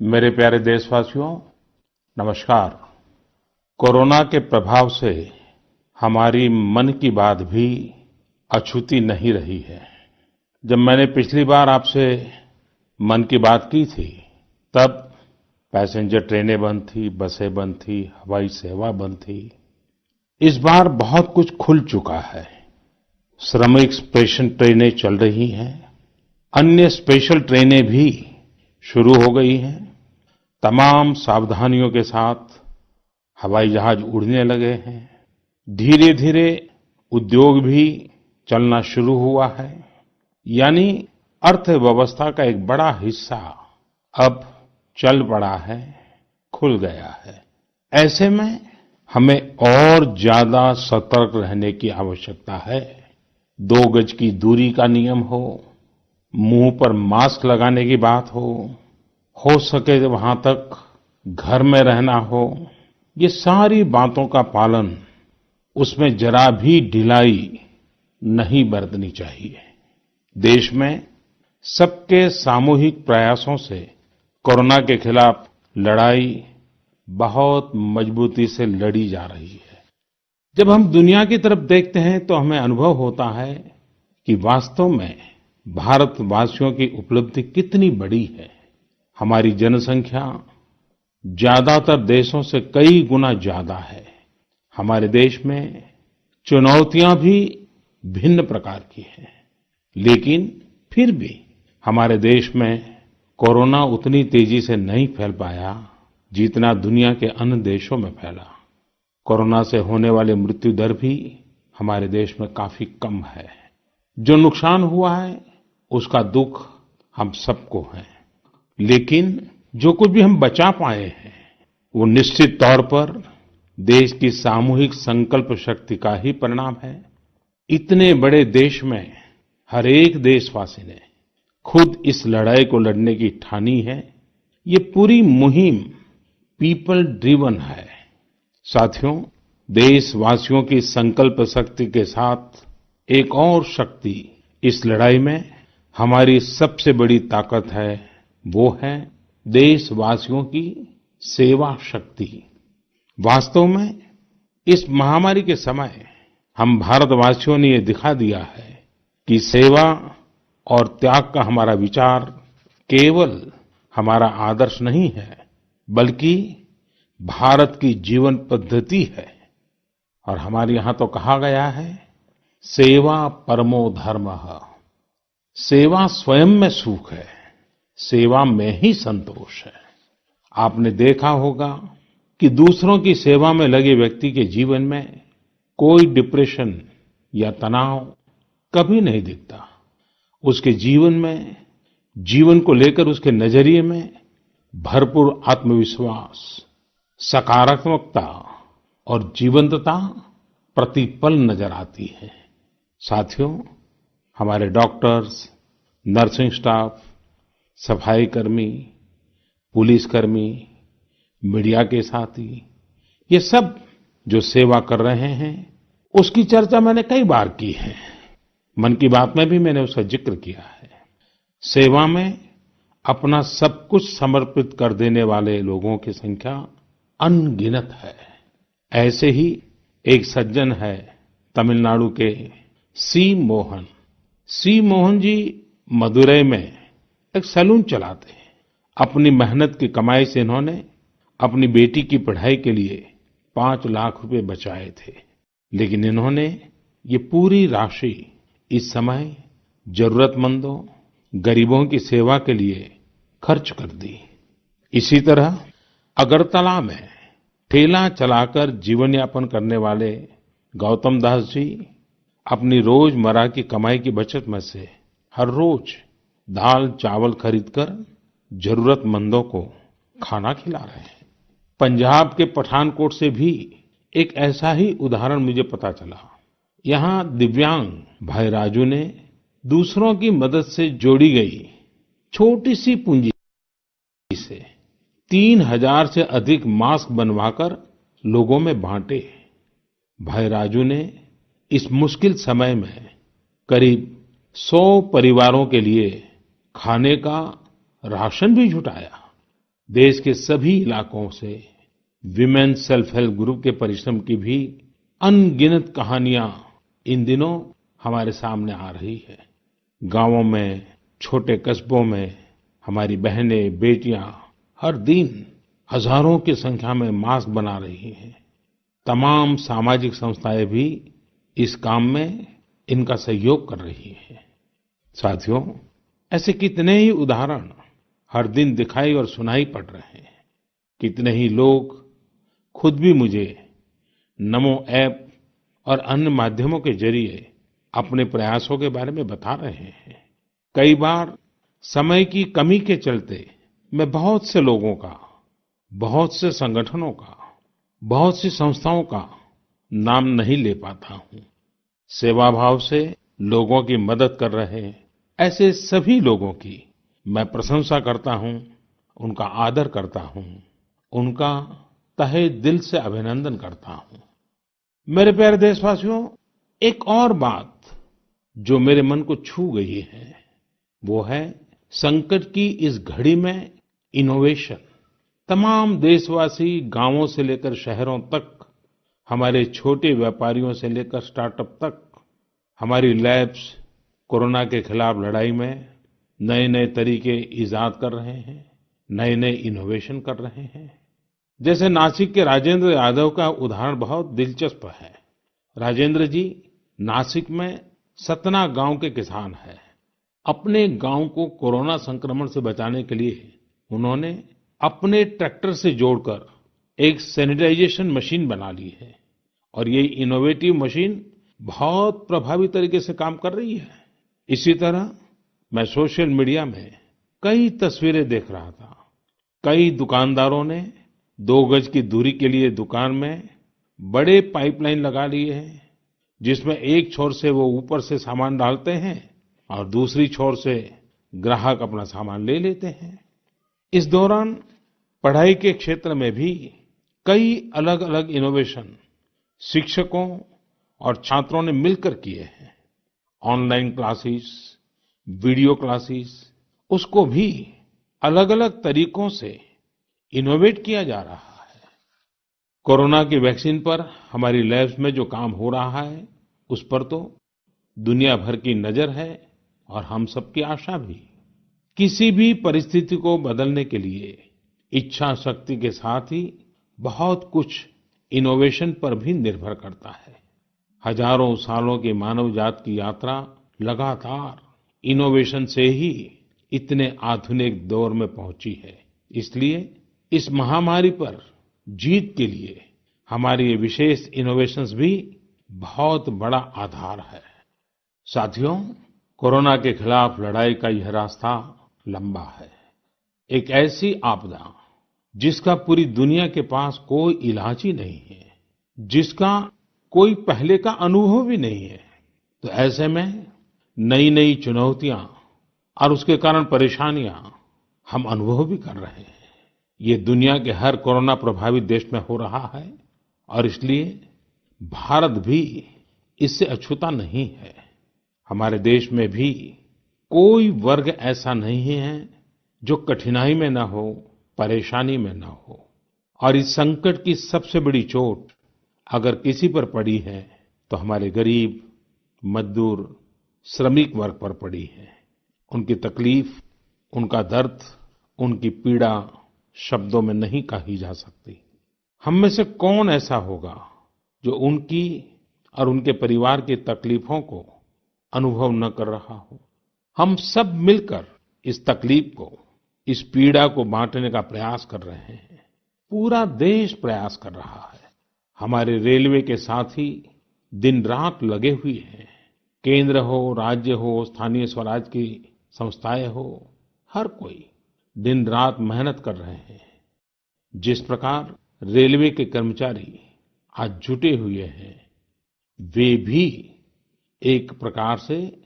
मेरे प्यारे देशवासियों, नमस्कार। कोरोना के प्रभाव से हमारी मन की बात भी अछूती नहीं रही है। जब मैंने पिछली बार आपसे मन की बात की थी, तब पैसेंजर ट्रेनें बंद थी, बसें बंद थी, हवाई सेवा बंद थी। इस बार बहुत कुछ खुल चुका है। श्रमिक स्पेशल ट्रेनें चल रही हैं, अन्य स्पेशल ट्रेनें भी शुरू हो गई हैं। तमाम सावधानियों के साथ हवाई जहाज उड़ने लगे हैं। धीरे धीरे उद्योग भी चलना शुरू हुआ है। यानी अर्थव्यवस्था का एक बड़ा हिस्सा अब चल पड़ा है, खुल गया है। ऐसे में हमें और ज्यादा सतर्क रहने की आवश्यकता है। 2 गज की दूरी का नियम हो, मुंह पर मास्क लगाने की बात हो सके तो वहां तक घर में रहना हो, ये सारी बातों का पालन, उसमें जरा भी ढिलाई नहीं बरतनी चाहिए। देश में सबके सामूहिक प्रयासों से कोरोना के खिलाफ लड़ाई बहुत मजबूती से लड़ी जा रही है। जब हम दुनिया की तरफ देखते हैं तो हमें अनुभव होता है कि वास्तव में भारतवासियों की उपलब्धि कितनी बड़ी है। हमारी जनसंख्या ज्यादातर देशों से कई गुना ज्यादा है। हमारे देश में चुनौतियां भी भिन्न प्रकार की हैं, लेकिन फिर भी हमारे देश में कोरोना उतनी तेजी से नहीं फैल पाया जितना दुनिया के अन्य देशों में फैला। कोरोना से होने वाली मृत्यु दर भी हमारे देश में काफी कम है। जो नुकसान हुआ है उसका दुख हम सबको है, लेकिन जो कुछ भी हम बचा पाए हैं वो निश्चित तौर पर देश की सामूहिक संकल्प शक्ति का ही परिणाम है। इतने बड़े देश में हर एक देशवासी ने खुद इस लड़ाई को लड़ने की ठानी है। ये पूरी मुहिम पीपल ड्रिवन है। साथियों, देशवासियों की संकल्प शक्ति के साथ एक और शक्ति इस लड़ाई में हमारी सबसे बड़ी ताकत है, वो है देशवासियों की सेवा शक्ति। वास्तव में इस महामारी के समय हम भारतवासियों ने ये दिखा दिया है कि सेवा और त्याग का हमारा विचार केवल हमारा आदर्श नहीं है, बल्कि भारत की जीवन पद्धति है। और हमारे यहाँ तो कहा गया है, सेवा परमो धर्मः। सेवा स्वयं में सुख है, सेवा में ही संतोष है। आपने देखा होगा कि दूसरों की सेवा में लगे व्यक्ति के जीवन में कोई डिप्रेशन या तनाव कभी नहीं दिखता। उसके जीवन में, जीवन को लेकर उसके नजरिए में भरपूर आत्मविश्वास, सकारात्मकता और जीवंतता प्रतिपल नजर आती है। साथियों, हमारे डॉक्टर्स, नर्सिंग स्टाफ, सफाई कर्मी, पुलिसकर्मी, मीडिया के साथी, ये सब जो सेवा कर रहे हैं, उसकी चर्चा मैंने कई बार की है। मन की बात में भी मैंने उसका जिक्र किया है। सेवा में अपना सब कुछ समर्पित कर देने वाले लोगों की संख्या अनगिनत है। ऐसे ही एक सज्जन है तमिलनाडु के सी मोहन। सी मोहन जी मदुरई में एक सैलून चलाते हैं। अपनी मेहनत की कमाई से इन्होंने अपनी बेटी की पढ़ाई के लिए 5 लाख रुपए बचाए थे, लेकिन इन्होंने ये पूरी राशि इस समय जरूरतमंदों, गरीबों की सेवा के लिए खर्च कर दी। इसी तरह अगरतला में ठेला चलाकर जीवन यापन करने वाले गौतम दास जी अपनी रोजमर्रा की कमाई की बचत में से हर रोज दाल चावल खरीदकर जरूरतमंदों को खाना खिला रहे हैं। पंजाब के पठानकोट से भी एक ऐसा ही उदाहरण मुझे पता चला। यहाँ दिव्यांग भाई राजू ने दूसरों की मदद से जोड़ी गई छोटी सी पूंजी से 3000 से अधिक मास्क बनवाकर लोगों में बांटे। भाई राजू ने इस मुश्किल समय में करीब 100 परिवारों के लिए खाने का राशन भी जुटाया। देश के सभी इलाकों से विमेन सेल्फ हेल्प ग्रुप के परिश्रम की भी अनगिनत कहानियां इन दिनों हमारे सामने आ रही है। गांवों में, छोटे कस्बों में हमारी बहनें, बेटियां हर दिन हजारों की संख्या में मास्क बना रही हैं। तमाम सामाजिक संस्थाएं भी इस काम में इनका सहयोग कर रही हैं। साथियों, ऐसे कितने ही उदाहरण हर दिन दिखाई और सुनाई पड़ रहे हैं। कितने ही लोग खुद भी मुझे नमो ऐप और अन्य माध्यमों के जरिए अपने प्रयासों के बारे में बता रहे हैं। कई बार समय की कमी के चलते मैं बहुत से लोगों का, बहुत से संगठनों का, बहुत सी संस्थाओं का नाम नहीं ले पाता हूं। सेवाभाव से लोगों की मदद कर रहे ऐसे सभी लोगों की मैं प्रशंसा करता हूं, उनका आदर करता हूं, उनका तहे दिल से अभिनंदन करता हूं। मेरे प्यारे देशवासियों, एक और बात जो मेरे मन को छू गई है, वो है संकट की इस घड़ी में इनोवेशन। तमाम देशवासी गांवों से लेकर शहरों तक, हमारे छोटे व्यापारियों से लेकर स्टार्टअप तक, हमारी लैब्स कोरोना के खिलाफ लड़ाई में नए-नए तरीके इजाद कर रहे हैं, नए-नए इनोवेशन कर रहे हैं। जैसे नासिक के राजेंद्र यादव का उदाहरण बहुत दिलचस्प है। राजेंद्र जी नासिक में सतना गांव के किसान हैं। अपने गांव को कोरोना संक्रमण से बचाने के लिए उन्होंने अपने ट्रैक्टर से जोड़कर एक सैनिटाइजेशन मशीन बना ली है और ये इनोवेटिव मशीन बहुत प्रभावी तरीके से काम कर रही है। इसी तरह मैं सोशल मीडिया में कई तस्वीरें देख रहा था। कई दुकानदारों ने 2 गज की दूरी के लिए दुकान में बड़े पाइपलाइन लगा लिए हैं, जिसमें एक छोर से वो ऊपर से सामान डालते हैं और दूसरी छोर से ग्राहक अपना सामान ले लेते हैं। इस दौरान पढ़ाई के क्षेत्र में भी कई अलग-अलग इनोवेशन शिक्षकों और छात्रों ने मिलकर किए हैं। ऑनलाइन क्लासेस, वीडियो क्लासेस, उसको भी अलग-अलग तरीकों से इनोवेट किया जा रहा है। कोरोना की वैक्सीन पर हमारी लैब्स में जो काम हो रहा है, उस पर तो दुनिया भर की नजर है और हम सबकी आशा भी। किसी भी परिस्थिति को बदलने के लिए इच्छा शक्ति के साथ ही बहुत कुछ इनोवेशन पर भी निर्भर करता है। हजारों सालों की मानव जात की यात्रा लगातार इनोवेशन से ही इतने आधुनिक दौर में पहुंची है। इसलिए इस महामारी पर जीत के लिए हमारे ये विशेष इनोवेशंस भी बहुत बड़ा आधार है। साथियों, कोरोना के खिलाफ लड़ाई का यह रास्ता लंबा है। एक ऐसी आपदा जिसका पूरी दुनिया के पास कोई इलाज ही नहीं है, जिसका कोई पहले का अनुभव भी नहीं है। तो ऐसे में नई-नई चुनौतियां और उसके कारण परेशानियां हम अनुभव भी कर रहे हैं। ये दुनिया के हर कोरोना प्रभावित देश में हो रहा है और इसलिए भारत भी इससे अछूता नहीं है। हमारे देश में भी कोई वर्ग ऐसा नहीं है जो कठिनाई में न हो, परेशानी में न हो। और इस संकट की सबसे बड़ी चोट अगर किसी पर पड़ी है तो हमारे गरीब, मजदूर, श्रमिक वर्ग पर पड़ी है। उनकी तकलीफ, उनका दर्द, उनकी पीड़ा शब्दों में नहीं कही जा सकती। हम में से कौन ऐसा होगा जो उनकी और उनके परिवार की तकलीफों को अनुभव न कर रहा हो। हम सब मिलकर इस तकलीफ को, इस पीड़ा को बांटने का प्रयास कर रहे हैं। पूरा देश प्रयास कर रहा है। हमारे रेलवे के साथी दिन रात लगे हुए हैं। केंद्र हो, राज्य हो, स्थानीय स्वराज की संस्थाएं हो, हर कोई दिन रात मेहनत कर रहे हैं। जिस प्रकार रेलवे के कर्मचारी आज जुटे हुए हैं, वे भी एक प्रकार से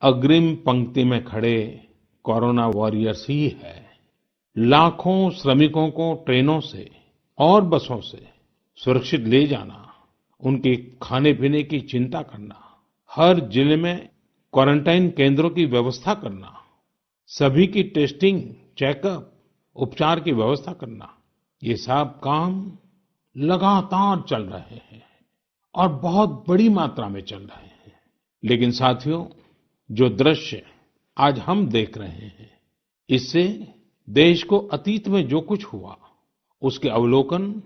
अग्रिम पंक्ति में खड़े कोरोना वॉरियर्स ही है। लाखों श्रमिकों को ट्रेनों से और बसों से सुरक्षित ले जाना, उनके खाने पीने की चिंता करना, हर जिले में क्वारंटाइन केंद्रों की व्यवस्था करना, सभी की टेस्टिंग, चेकअप उपचार की व्यवस्था करना, ये सब काम लगातार चल रहे हैं और बहुत बड़ी मात्रा में चल रहे हैं। लेकिन साथियों, जो दृश्य आज हम देख रहे हैं, इससे देश को अतीत में जो कुछ हुआ, उसके अवलोकन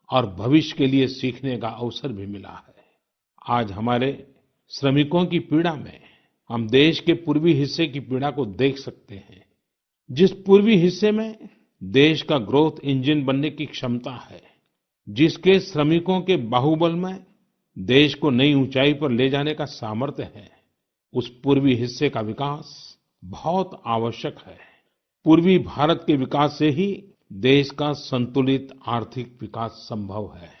और भविष्य के लिए सीखने का अवसर भी मिला है। आज हमारे श्रमिकों की पीड़ा में हम देश के पूर्वी हिस्से की पीड़ा को देख सकते हैं। जिस पूर्वी हिस्से में देश का ग्रोथ इंजन बनने की क्षमता है, जिसके श्रमिकों के बाहुबल में देश को नई ऊंचाई पर ले जाने का सामर्थ्य है, उस पूर्वी हिस्से का विकास बहुत आवश्यक है। पूर्वी भारत के विकास से ही देश का संतुलित आर्थिक विकास संभव है।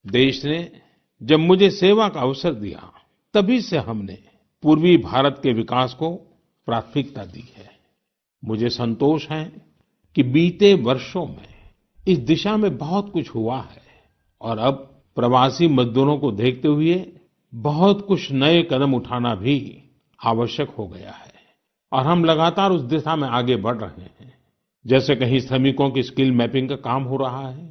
देश ने जब मुझे सेवा का अवसर दिया, तभी से हमने पूर्वी भारत के विकास को प्राथमिकता दी है। मुझे संतोष है कि बीते वर्षों में इस दिशा में बहुत कुछ हुआ है और अब प्रवासी मजदूरों को देखते हुए बहुत कुछ नए कदम उठाना भी आवश्यक हो गया है और हम लगातार उस दिशा में आगे बढ़ रहे हैं। जैसे कहीं श्रमिकों की स्किल मैपिंग का काम हो रहा है,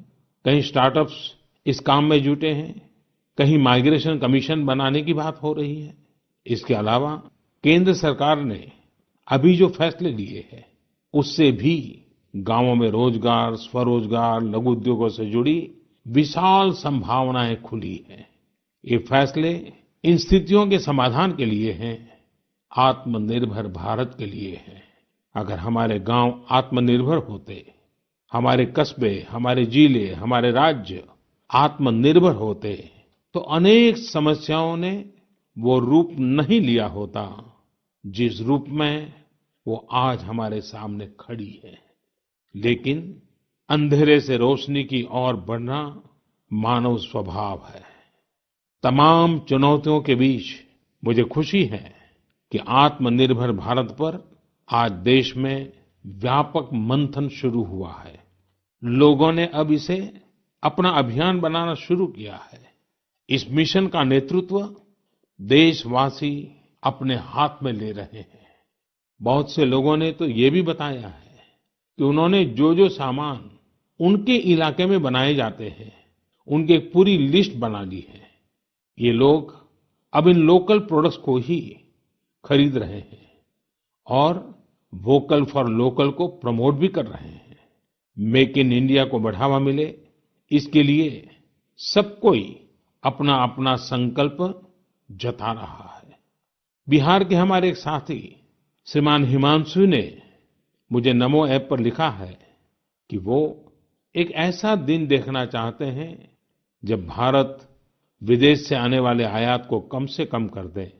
कहीं स्टार्टअप्स इस काम में जुटे हैं, कहीं माइग्रेशन कमीशन बनाने की बात हो रही है। इसके अलावा केंद्र सरकार ने अभी जो फैसले लिए हैं, उससे भी गांवों में रोजगार, स्वरोजगार, लघु उद्योगों से जुड़ी विशाल संभावनाएं खुली हैं। ये फैसले इन स्थितियों के समाधान के लिए हैं, आत्मनिर्भर भारत के लिए हैं। अगर हमारे गांव आत्मनिर्भर होते, हमारे कस्बे, हमारे जिले, हमारे राज्य आत्मनिर्भर होते, तो अनेक समस्याओं ने वो रूप नहीं लिया होता जिस रूप में वो आज हमारे सामने खड़ी है। लेकिन अंधेरे से रोशनी की ओर बढ़ना मानव स्वभाव है। तमाम चुनौतियों के बीच मुझे खुशी है कि आत्मनिर्भर भारत पर आज देश में व्यापक मंथन शुरू हुआ है। लोगों ने अब इसे अपना अभियान बनाना शुरू किया है। इस मिशन का नेतृत्व देशवासी अपने हाथ में ले रहे हैं। बहुत से लोगों ने तो ये भी बताया है कि उन्होंने जो जो सामान उनके इलाके में बनाए जाते हैं, उनकी एक पूरी लिस्ट बना ली है। ये लोग अब इन लोकल प्रोडक्ट्स को ही खरीद रहे हैं और वोकल फॉर लोकल को प्रमोट भी कर रहे हैं। मेक इन इंडिया को बढ़ावा मिले, इसके लिए सब कोई अपना अपना संकल्प जता रहा है। बिहार के हमारे एक साथी श्रीमान हिमांशु ने मुझे नमो ऐप पर लिखा है कि वो एक ऐसा दिन देखना चाहते हैं जब भारत विदेश से आने वाले आयात को कम से कम कर दे,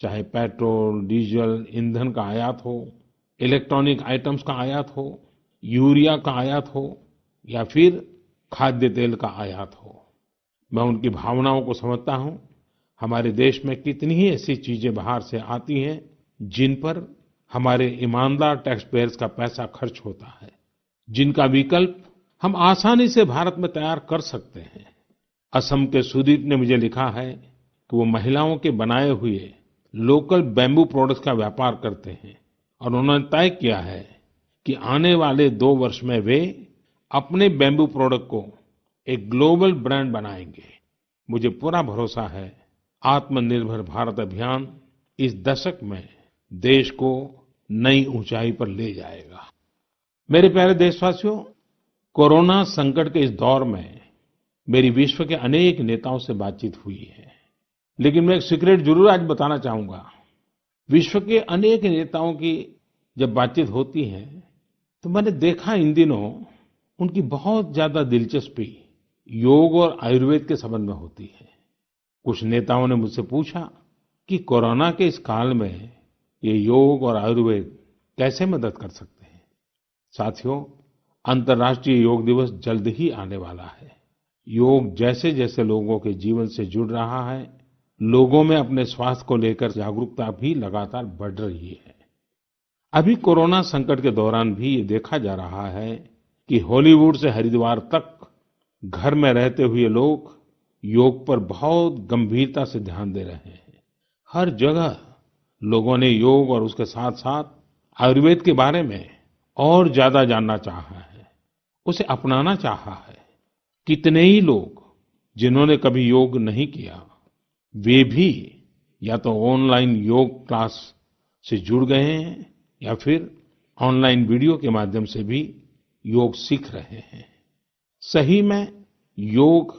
चाहे पेट्रोल, डीजल, ईंधन का आयात हो, इलेक्ट्रॉनिक आइटम्स का आयात हो, यूरिया का आयात हो या फिर खाद्य तेल का आयात हो। मैं उनकी भावनाओं को समझता हूं। हमारे देश में कितनी ही ऐसी चीजें बाहर से आती हैं जिन पर हमारे ईमानदार टैक्स पेयर्स का पैसा खर्च होता है, जिनका विकल्प हम आसानी से भारत में तैयार कर सकते हैं। असम के सुदीप ने मुझे लिखा है कि वो महिलाओं के बनाए हुए लोकल बैम्बू प्रोडक्ट्स का व्यापार करते हैं और उन्होंने तय किया है कि आने वाले 2 वर्ष में वे अपने बैम्बू प्रोडक्ट को एक ग्लोबल ब्रांड बनाएंगे। मुझे पूरा भरोसा है आत्मनिर्भर भारत अभियान इस दशक में देश को नई ऊंचाई पर ले जाएगा। मेरे प्यारे देशवासियों, कोरोना संकट के इस दौर में मेरी विश्व के अनेक नेताओं से बातचीत हुई है, लेकिन मैं एक सीक्रेट जरूर आज बताना चाहूंगा। विश्व के अनेक नेताओं की जब बातचीत होती है तो मैंने देखा इन दिनों उनकी बहुत ज्यादा दिलचस्पी योग और आयुर्वेद के संबंध में होती है। कुछ नेताओं ने मुझसे पूछा कि कोरोना के इस काल में ये योग और आयुर्वेद कैसे मदद कर सकते हैं। साथियों, अंतर्राष्ट्रीय योग दिवस जल्द ही आने वाला है। योग जैसे जैसे लोगों के जीवन से जुड़ रहा है, लोगों में अपने स्वास्थ्य को लेकर जागरूकता भी लगातार बढ़ रही है। अभी कोरोना संकट के दौरान भी ये देखा जा रहा है कि हॉलीवुड से हरिद्वार तक घर में रहते हुए लोग योग पर बहुत गंभीरता से ध्यान दे रहे हैं। हर जगह लोगों ने योग और उसके साथ साथ आयुर्वेद के बारे में और ज्यादा जानना चाहा है, उसे अपनाना चाहा है। कितने ही लोग जिन्होंने कभी योग नहीं किया, वे भी या तो ऑनलाइन योग क्लास से जुड़ गए हैं या फिर ऑनलाइन वीडियो के माध्यम से भी योग सीख रहे हैं। सही में योग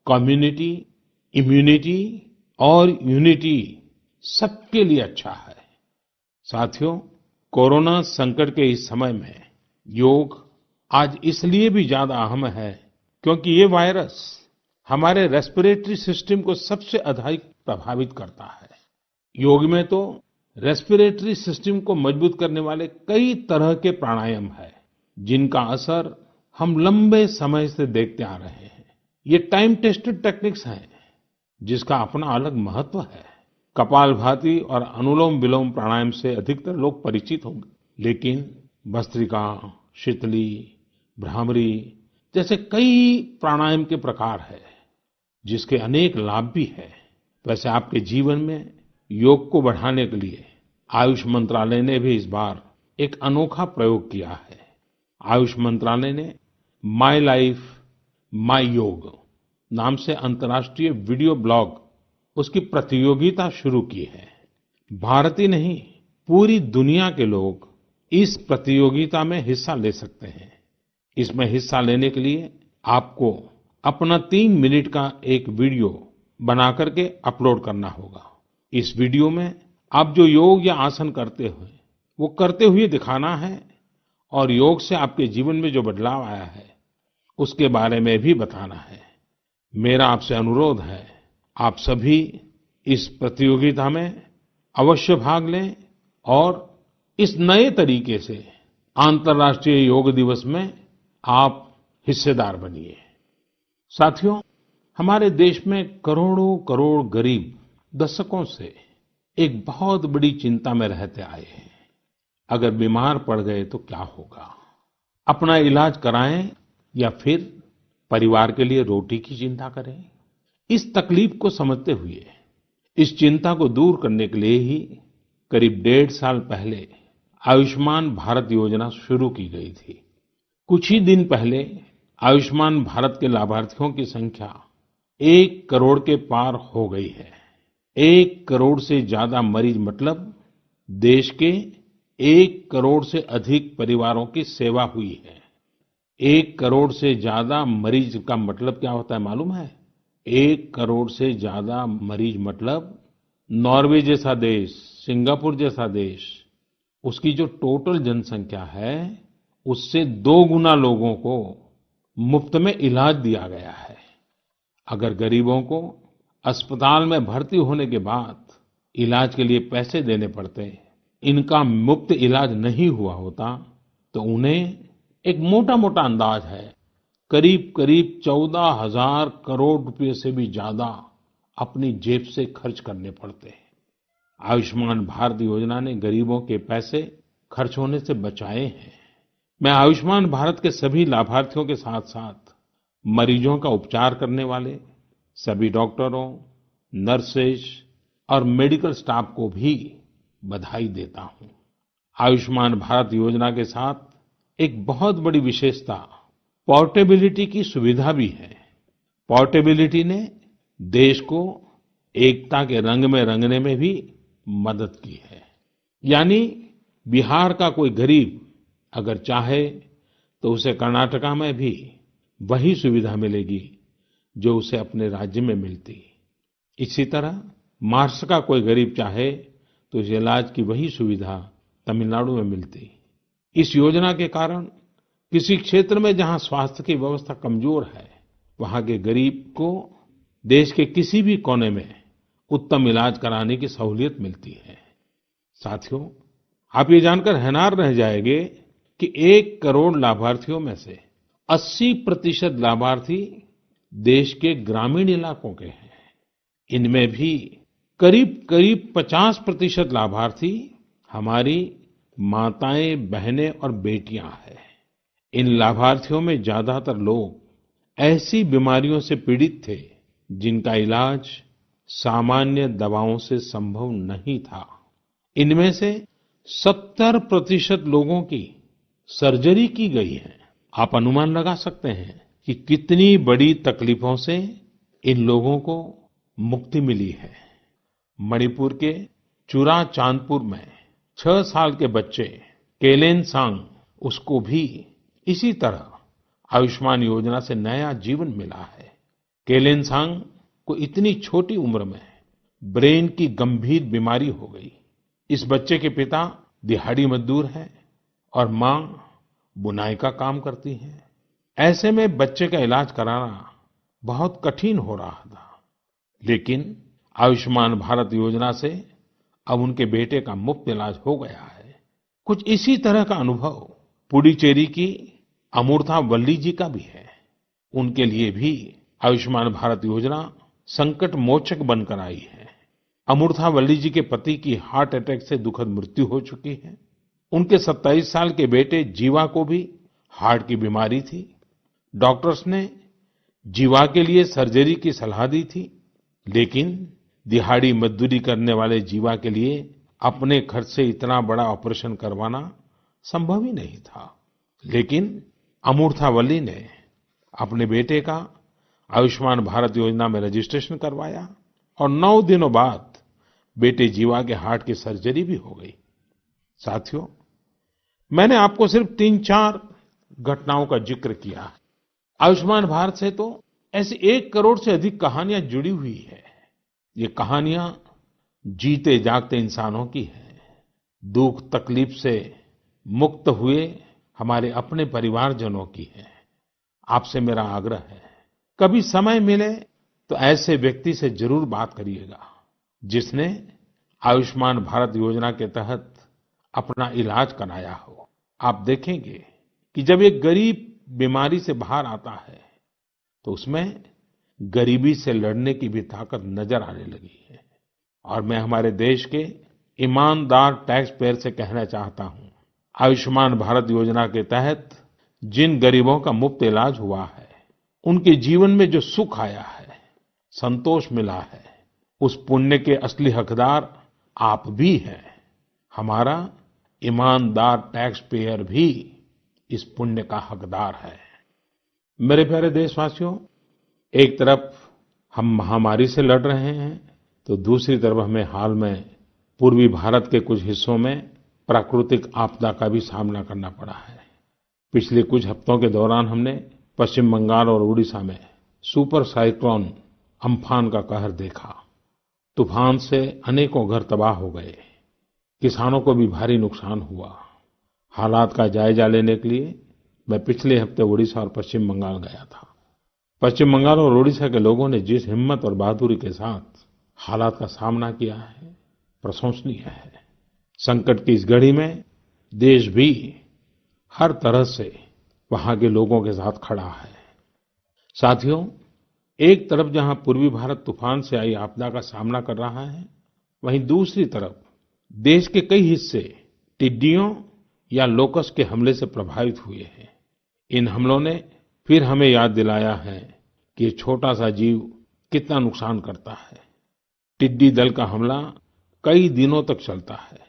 कम्युनिटी, इम्यूनिटी और यूनिटी सबके लिए अच्छा है। साथियों, कोरोना संकट के इस समय में योग आज इसलिए भी ज्यादा अहम है क्योंकि ये वायरस हमारे रेस्पिरेटरी सिस्टम को सबसे अधिक प्रभावित करता है। योग में तो रेस्पिरेटरी सिस्टम को मजबूत करने वाले कई तरह के प्राणायाम है, जिनका असर हम लंबे समय से देखते आ रहे हैं। ये टाइम टेस्टेड टेक्निक्स हैं, जिसका अपना अलग महत्व है। कपालभाति और अनुलोम विलोम प्राणायाम से अधिकतर लोग परिचित होंगे, लेकिन भस्त्रिका, शीतली, भ्रामरी जैसे कई प्राणायाम के प्रकार है, जिसके अनेक लाभ भी है। वैसे आपके जीवन में योग को बढ़ाने के लिए आयुष मंत्रालय ने भी इस बार एक अनोखा प्रयोग किया है। आयुष मंत्रालय ने माय लाइफ माय योग नाम से अंतर्राष्ट्रीय वीडियो ब्लॉग उसकी प्रतियोगिता शुरू की है। भारत ही नहीं, पूरी दुनिया के लोग इस प्रतियोगिता में हिस्सा ले सकते हैं। इसमें हिस्सा लेने के लिए आपको अपना 3 मिनट का एक वीडियो बना करके अपलोड करना होगा। इस वीडियो में आप जो योग या आसन करते हुए वो करते हुए दिखाना है और योग से आपके जीवन में जो बदलाव आया है उसके बारे में भी बताना है। मेरा आपसे अनुरोध है, आप सभी इस प्रतियोगिता में अवश्य भाग लें और इस नए तरीके से अंतर्राष्ट्रीय योग दिवस में आप हिस्सेदार बनिए। साथियों, हमारे देश में करोड़ों करोड़ गरीब दशकों से एक बहुत बड़ी चिंता में रहते आए हैं। अगर बीमार पड़ गए तो क्या होगा? अपना इलाज कराएं या फिर परिवार के लिए रोटी की चिंता करें? इस तकलीफ को समझते हुए इस चिंता को दूर करने के लिए ही करीब 1.5 साल पहले आयुष्मान भारत योजना शुरू की गई थी। कुछ ही दिन पहले आयुष्मान भारत के लाभार्थियों की संख्या 1 करोड़ के पार हो गई है। 1 करोड़ से ज्यादा मरीज मतलब देश के 1 करोड़ से अधिक परिवारों की सेवा हुई है। 1 करोड़ से ज्यादा मरीज का मतलब क्या होता है मालूम है? 1 करोड़ से ज्यादा मरीज मतलब नॉर्वे जैसा देश, सिंगापुर जैसा देश, उसकी जो टोटल जनसंख्या है उससे 2 गुना लोगों को मुफ्त में इलाज दिया गया है। अगर गरीबों को अस्पताल में भर्ती होने के बाद इलाज के लिए पैसे देने पड़ते, इनका मुफ्त इलाज नहीं हुआ होता, तो उन्हें एक मोटा मोटा अंदाज है करीब करीब 14,000 करोड़ रुपए से भी ज्यादा अपनी जेब से खर्च करने पड़ते हैं। आयुष्मान भारत योजना ने गरीबों के पैसे खर्च होने से बचाए हैं। मैं आयुष्मान भारत के सभी लाभार्थियों के साथ साथ मरीजों का उपचार करने वाले सभी डॉक्टरों, नर्सेज और मेडिकल स्टाफ को भी बधाई देता हूं। आयुष्मान भारत योजना के साथ एक बहुत बड़ी विशेषता पोर्टेबिलिटी की सुविधा भी है। पोर्टेबिलिटी ने देश को एकता के रंग में रंगने में भी मदद की है। यानी बिहार का कोई गरीब अगर चाहे तो उसे कर्नाटका में भी वही सुविधा मिलेगी जो उसे अपने राज्य में मिलती। इसी तरह महाराष्ट्र का कोई गरीब चाहे तो इस इलाज की वही सुविधा तमिलनाडु में मिलती। इस योजना के कारण किसी क्षेत्र में जहां स्वास्थ्य की व्यवस्था कमजोर है, वहां के गरीब को देश के किसी भी कोने में उत्तम इलाज कराने की सहूलियत मिलती है। साथियों, आप ये जानकर हैरान रह जाएंगे कि 1 करोड़ लाभार्थियों में से 80% लाभार्थी देश के ग्रामीण इलाकों के हैं। इनमें भी करीब करीब 50% लाभार्थी हमारी माताएं, बहनें और बेटियां हैं। इन लाभार्थियों में ज्यादातर लोग ऐसी बीमारियों से पीड़ित थे जिनका इलाज सामान्य दवाओं से संभव नहीं था। इनमें से 70% लोगों की सर्जरी की गई है। आप अनुमान लगा सकते हैं कि कितनी बड़ी तकलीफों से इन लोगों को मुक्ति मिली है। मणिपुर के चुराचांदपुर में 6 साल के बच्चे केलेनसांग, उसको भी इसी तरह आयुष्मान योजना से नया जीवन मिला है। केलेनसांग को इतनी छोटी उम्र में ब्रेन की गंभीर बीमारी हो गई। इस बच्चे के पिता दिहाड़ी मजदूर हैं और माँ बुनाई का काम करती हैं। ऐसे में बच्चे का इलाज कराना बहुत कठिन हो रहा था, लेकिन आयुष्मान भारत योजना से अब उनके बेटे का मुफ्त इलाज हो गया है। कुछ इसी तरह का अनुभव पुडुचेरी की अमूर्था वल्ली जी का भी है। उनके लिए भी आयुष्मान भारत योजना संकट मोचक बनकर आई है। अमूर्था वल्ली जी के पति की हार्ट अटैक से दुखद मृत्यु हो चुकी है। उनके 27 साल के बेटे जीवा को भी हार्ट की बीमारी थी। डॉक्टर्स ने जीवा के लिए सर्जरी की सलाह दी थी, लेकिन दिहाड़ी मजदूरी करने वाले जीवा के लिए अपने खर्च से इतना बड़ा ऑपरेशन करवाना संभव ही नहीं था। लेकिन अमूर्था वल्ली ने अपने बेटे का आयुष्मान भारत योजना में रजिस्ट्रेशन करवाया और 9 दिनों बाद बेटे जीवा के हार्ट की सर्जरी भी हो गई। साथियों, मैंने आपको सिर्फ 3-4 घटनाओं का जिक्र किया है। आयुष्मान भारत से तो ऐसी 1 करोड़ से अधिक कहानियां जुड़ी हुई है। ये कहानियां जीते जागते इंसानों की हैं। दुख तकलीफ से मुक्त हुए हमारे अपने परिवारजनों की है। आपसे मेरा आग्रह है, कभी समय मिले तो ऐसे व्यक्ति से जरूर बात करिएगा जिसने आयुष्मान भारत योजना के तहत अपना इलाज कराया हो। आप देखेंगे कि जब एक गरीब बीमारी से बाहर आता है तो उसमें गरीबी से लड़ने की भी ताकत नजर आने लगी है। और मैं हमारे देश के ईमानदार टैक्स पेयर से कहना चाहता हूं, आयुष्मान भारत योजना के तहत जिन गरीबों का मुफ्त इलाज हुआ है, उनके जीवन में जो सुख आया है, संतोष मिला है, उस पुण्य के असली हकदार आप भी हैं। हमारा ईमानदार टैक्स पेयर भी इस पुण्य का हकदार है। मेरे प्यारे देशवासियों, एक तरफ हम महामारी से लड़ रहे हैं तो दूसरी तरफ हमें हाल में पूर्वी भारत के कुछ हिस्सों में प्राकृतिक आपदा का भी सामना करना पड़ा है। पिछले कुछ हफ्तों के दौरान हमने पश्चिम बंगाल और उड़ीसा में सुपर साइक्लोन अम्फान का कहर देखा। तूफान से अनेकों घर तबाह हो गए, किसानों को भी भारी नुकसान हुआ। हालात का जायजा लेने के लिए मैं पिछले हफ्ते उड़ीसा और पश्चिम बंगाल गया था। पश्चिम बंगाल और उड़ीसा के लोगों ने जिस हिम्मत और बहादुरी के साथ हालात का सामना किया है, प्रशंसनीय है। संकट की इस घड़ी में देश भी हर तरह से वहां के लोगों के साथ खड़ा है। साथियों, एक तरफ जहां पूर्वी भारत तूफान से आई आपदा का सामना कर रहा है, वहीं दूसरी तरफ देश के कई हिस्से टिड्डियों या लोकस्ट के हमले से प्रभावित हुए हैं। इन हमलों ने फिर हमें याद दिलाया है कि ये छोटा सा जीव कितना नुकसान करता है। टिड्डी दल का हमला कई दिनों तक चलता है।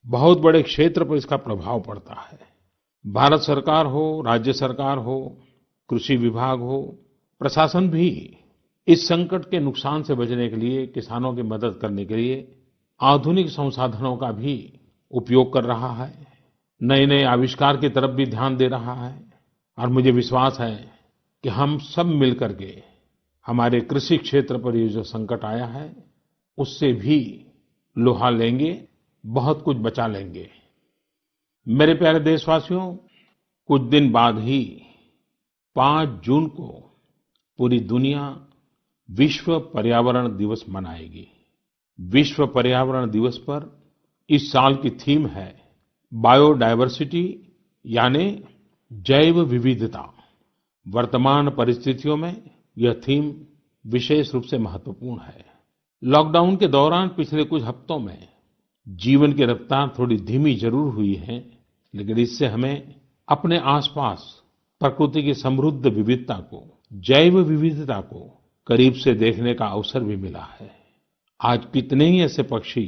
बहुत बड़े क्षेत्र पर इसका प्रभाव पड़ता है। भारत सरकार हो, राज्य सरकार हो, कृषि विभाग हो, प्रशासन भी इस संकट के नुकसान से बचने के लिए, किसानों की मदद करने के लिए आधुनिक संसाधनों का भी उपयोग कर रहा है। नए नए आविष्कार की तरफ भी ध्यान दे रहा है। और मुझे विश्वास है कि हम सब मिलकर के हमारे कृषि क्षेत्र पर ये जो संकट आया है, उससे भी लोहा लेंगे, बहुत कुछ बचा लेंगे। मेरे प्यारे देशवासियों, कुछ दिन बाद ही 5 जून को पूरी दुनिया विश्व पर्यावरण दिवस मनाएगी। विश्व पर्यावरण दिवस पर इस साल की थीम है बायोडायवर्सिटी, यानी जैव विविधता। वर्तमान परिस्थितियों में यह थीम विशेष रूप से महत्वपूर्ण है। लॉकडाउन के दौरान पिछले कुछ हफ्तों में जीवन की रफ्तार थोड़ी धीमी जरूर हुई है, लेकिन इससे हमें अपने आसपास प्रकृति की समृद्ध विविधता को, जैव विविधता को करीब से देखने का अवसर भी मिला है। आज कितने ही ऐसे पक्षी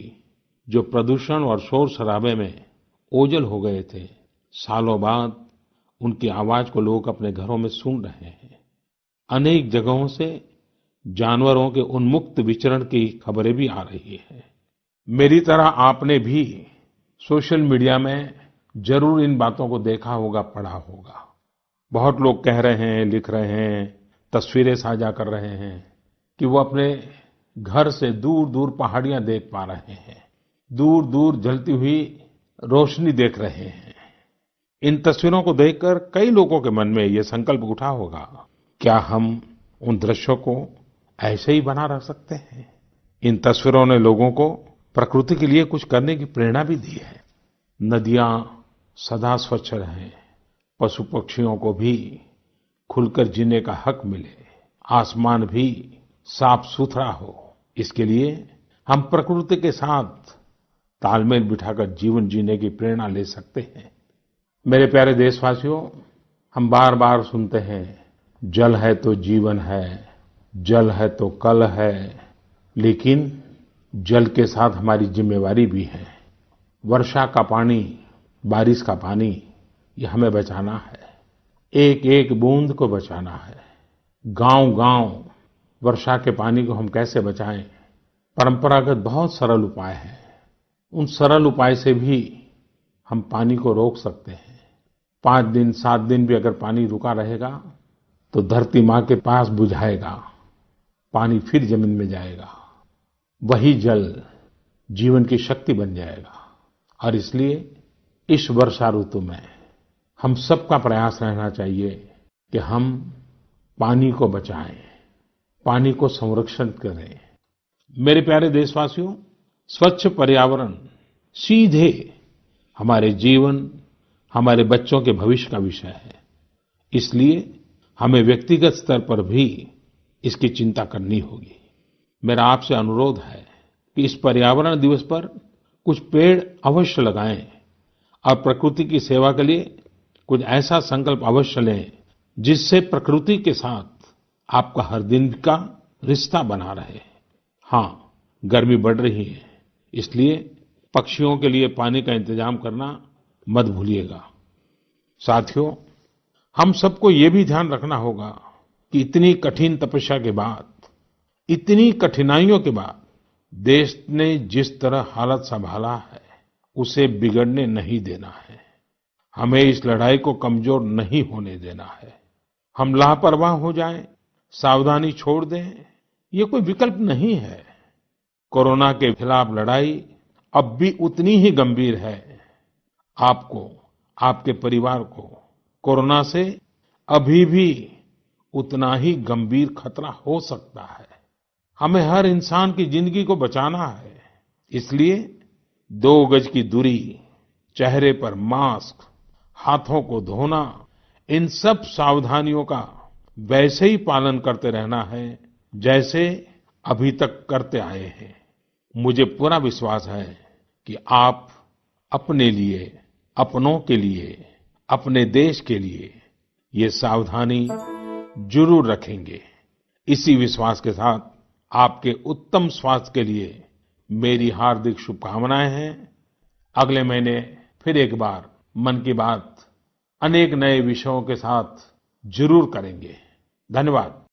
जो प्रदूषण और शोर शराबे में ओझल हो गए थे, सालों बाद उनकी आवाज को लोग अपने घरों में सुन रहे हैं। अनेक जगहों से जानवरों के उन्मुक्त विचरण की खबरें भी आ रही हैं। मेरी तरह आपने भी सोशल मीडिया में जरूर इन बातों को देखा होगा, पढ़ा होगा। बहुत लोग कह रहे हैं, लिख रहे हैं, तस्वीरें साझा कर रहे हैं कि वो अपने घर से दूर-दूर पहाड़ियां देख पा रहे हैं, दूर-दूर जलती हुई रोशनी देख रहे हैं। इन तस्वीरों को देखकर कई लोगों के मन में ये संकल्प उठा होगा, क्या हम उन दृश्यों को ऐसे ही बना रख सकते हैं? इन तस्वीरों ने लोगों को प्रकृति के लिए कुछ करने की प्रेरणा भी दी है। नदियां सदा स्वच्छ रहें, पशु पक्षियों को भी खुलकर जीने का हक मिले, आसमान भी साफ सुथरा हो, इसके लिए हम प्रकृति के साथ तालमेल बिठाकर जीवन जीने की प्रेरणा ले सकते हैं। मेरे प्यारे देशवासियों, हम बार बार सुनते हैं, जल है तो जीवन है, जल है तो कल है, लेकिन जल के साथ हमारी जिम्मेवारी भी है। वर्षा का पानी, बारिश का पानी, ये हमें बचाना है। एक एक बूंद को बचाना है। गांव-गांव वर्षा के पानी को हम कैसे बचाएं? परंपरागत बहुत सरल उपाय हैं। उन सरल उपाय से भी हम पानी को रोक सकते हैं। 5 दिन, 7 दिन भी अगर पानी रुका रहेगा, तो धरती माँ के पास बुझाएगा, पानी फिर जमीन में जाएगा। वही जल जीवन की शक्ति बन जाएगा। और इसलिए इस वर्षा ऋतु में हम सबका प्रयास रहना चाहिए कि हम पानी को बचाएं, पानी को संरक्षण करें। मेरे प्यारे देशवासियों, स्वच्छ पर्यावरण सीधे हमारे जीवन, हमारे बच्चों के भविष्य का विषय है। इसलिए हमें व्यक्तिगत स्तर पर भी इसकी चिंता करनी होगी। मेरा आपसे अनुरोध है कि इस पर्यावरण दिवस पर कुछ पेड़ अवश्य लगाएं और प्रकृति की सेवा के लिए कुछ ऐसा संकल्प अवश्य लें, जिससे प्रकृति के साथ आपका हर दिन का रिश्ता बना रहे। हाँ, गर्मी बढ़ रही है, इसलिए पक्षियों के लिए पानी का इंतजाम करना मत भूलिएगा। साथियों, हम सबको ये भी ध्यान रखना होगा कि इतनी कठिन तपस्या के बाद, इतनी कठिनाइयों के बाद देश ने जिस तरह हालत संभाला है, उसे बिगड़ने नहीं देना है। हमें इस लड़ाई को कमजोर नहीं होने देना है। हम लापरवाह हो जाएं, सावधानी छोड़ दें, ये कोई विकल्प नहीं है। कोरोना के खिलाफ लड़ाई अब भी उतनी ही गंभीर है। आपको, आपके परिवार को कोरोना से अभी भी उतना ही गंभीर खतरा हो सकता है। हमें हर इंसान की जिंदगी को बचाना है। इसलिए 2 गज की दूरी, चेहरे पर मास्क, हाथों को धोना, इन सब सावधानियों का वैसे ही पालन करते रहना है जैसे अभी तक करते आए हैं। मुझे पूरा विश्वास है कि आप अपने लिए, अपनों के लिए, अपने देश के लिए ये सावधानी जरूर रखेंगे। इसी विश्वास के साथ आपके उत्तम स्वास्थ्य के लिए मेरी हार्दिक शुभकामनाएं हैं। अगले महीने फिर एक बार मन की बात अनेक नए विषयों के साथ जरूर करेंगे। धन्यवाद।